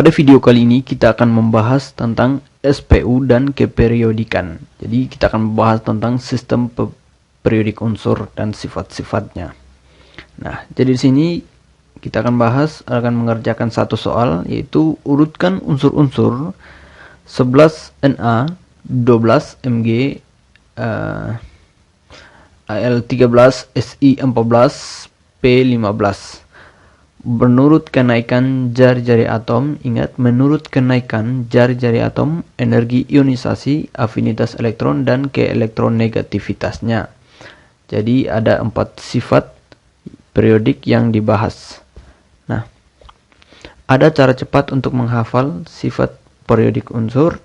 Pada video kali ini kita akan membahas tentang SPU dan keperiodikan. Jadi kita akan membahas tentang sistem periodik unsur dan sifat-sifatnya. Nah, jadi di sini kita akan mengerjakan satu soal, yaitu urutkan unsur-unsur 11 Na, 12 Mg, Al13, Si14, P15. Menurut kenaikan jari-jari atom, ingat, menurut kenaikan jari-jari atom, energi ionisasi, afinitas elektron, dan keelektronegativitasnya. Jadi ada 4 sifat periodik yang dibahas. Nah, ada cara cepat untuk menghafal sifat periodik unsur.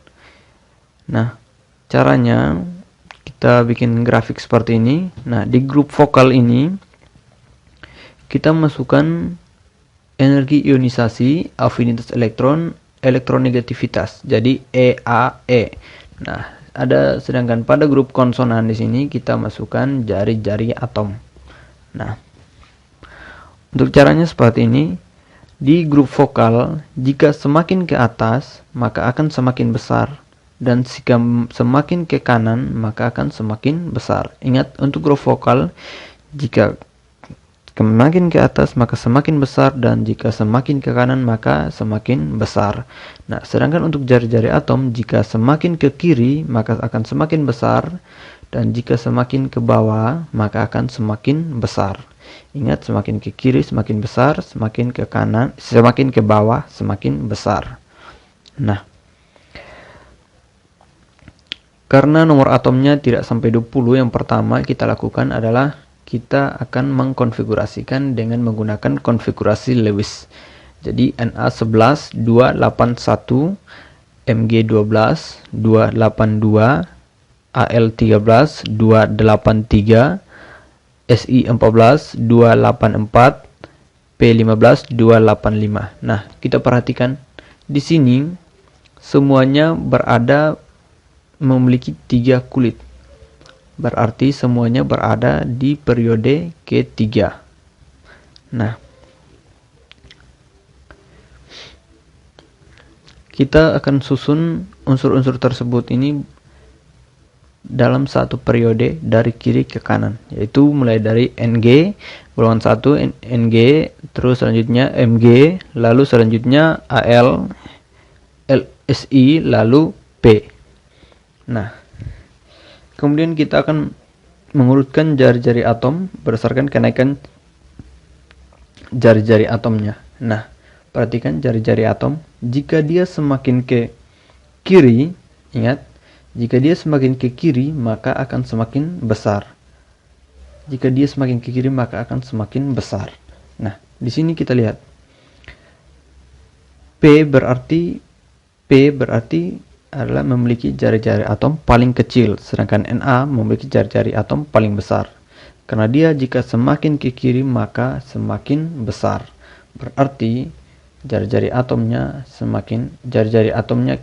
Nah, caranya kita bikin grafik seperti ini. Nah, di grup vokal ini kita masukkan energi ionisasi, afinitas elektron, elektronegativitas. Jadi EAE. Nah, sedangkan pada grup konsonan di sini kita masukkan jari-jari atom. Nah, untuk caranya seperti ini. Di grup vokal, jika semakin ke atas, maka akan semakin besar, dan jika semakin ke kanan, maka akan semakin besar. Ingat, untuk grup vokal, jika semakin ke atas maka semakin besar, dan jika semakin ke kanan maka semakin besar. Nah, sedangkan untuk jari-jari atom, jika semakin ke kiri maka akan semakin besar, dan jika semakin ke bawah maka akan semakin besar. Ingat, semakin ke kiri semakin besar, semakin ke kanan, semakin ke bawah semakin besar. Nah, karena nomor atomnya tidak sampai 20, yang pertama kita lakukan adalah kita akan mengkonfigurasikan dengan menggunakan konfigurasi Lewis. Jadi Na11 281, Mg12 282, Al13 283, Si14 284, P15 285. Nah, kita perhatikan di sini semuanya memiliki 3 kulit. Berarti semuanya berada di periode ketiga. Nah, kita akan susun unsur-unsur tersebut ini dalam satu periode dari kiri ke kanan, yaitu mulai dari Ng, golongan 1 Ng, terus selanjutnya Mg, lalu selanjutnya Al, Si, lalu P. Nah, kemudian kita akan mengurutkan jari-jari atom berdasarkan kenaikan jari-jari atomnya. Nah, perhatikan jari-jari atom. Jika dia semakin ke kiri, ingat, jika dia semakin ke kiri maka akan semakin besar. Jika dia semakin ke kiri maka akan semakin besar. Nah, di sini kita lihat P berarti adalah memiliki jari-jari atom paling kecil, sedangkan Na memiliki jari-jari atom paling besar. Karena dia jika semakin ke kiri maka semakin besar. Berarti jari-jari atomnya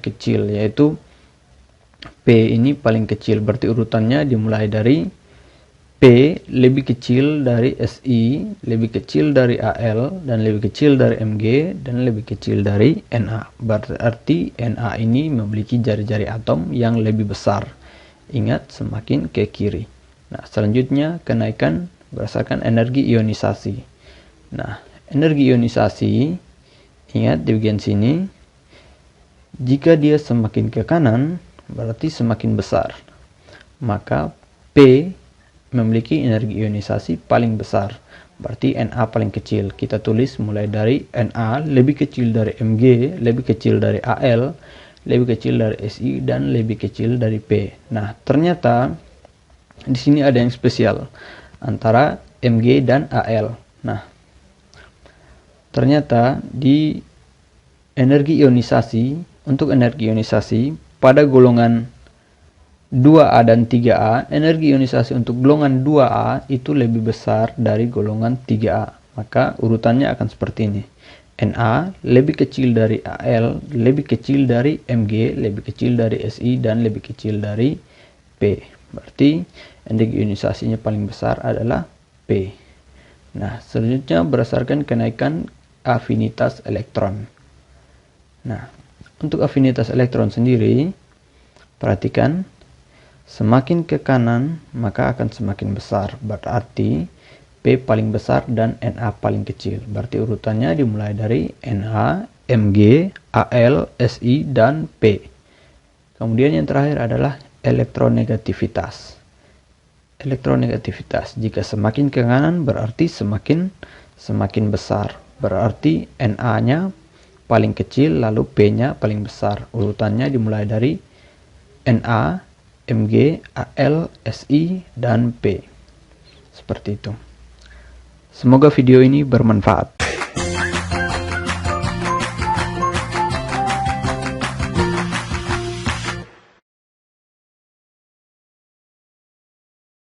kecil, yaitu P ini paling kecil. Berarti urutannya dimulai dari P lebih kecil dari Si, lebih kecil dari Al, dan lebih kecil dari Mg, dan lebih kecil dari Na. Berarti Na ini memiliki jari-jari atom yang lebih besar. Ingat, semakin ke kiri. Nah, selanjutnya kenaikan berdasarkan energi ionisasi. Nah, energi ionisasi, ingat di bagian sini, jika dia semakin ke kanan berarti semakin besar. Maka P memiliki energi ionisasi paling besar. Berarti Na paling kecil. Kita tulis mulai dari Na lebih kecil dari Mg, lebih kecil dari Al, lebih kecil dari Si, dan lebih kecil dari P. Nah, ternyata di sini ada yang spesial antara Mg dan Al. Nah, ternyata di energi ionisasi, untuk energi ionisasi pada golongan 2A dan 3A, energi ionisasi untuk golongan 2A itu lebih besar dari golongan 3A. Maka urutannya akan seperti ini. Na lebih kecil dari Al, lebih kecil dari Mg, lebih kecil dari Si, dan lebih kecil dari P. Berarti energi ionisasinya paling besar adalah P. Nah, selanjutnya berdasarkan kenaikan afinitas elektron. Nah, untuk afinitas elektron sendiri, perhatikan, semakin ke kanan maka akan semakin besar, berarti P paling besar dan Na paling kecil. Berarti urutannya dimulai dari Na, Mg, Al, Si, dan P. Kemudian yang terakhir adalah elektronegativitas. Elektronegativitas, jika semakin ke kanan berarti semakin besar. Berarti Na-nya paling kecil lalu P-nya paling besar. Urutannya dimulai dari Na, Mg, Al, Si, dan P. Seperti itu. Semoga video ini bermanfaat.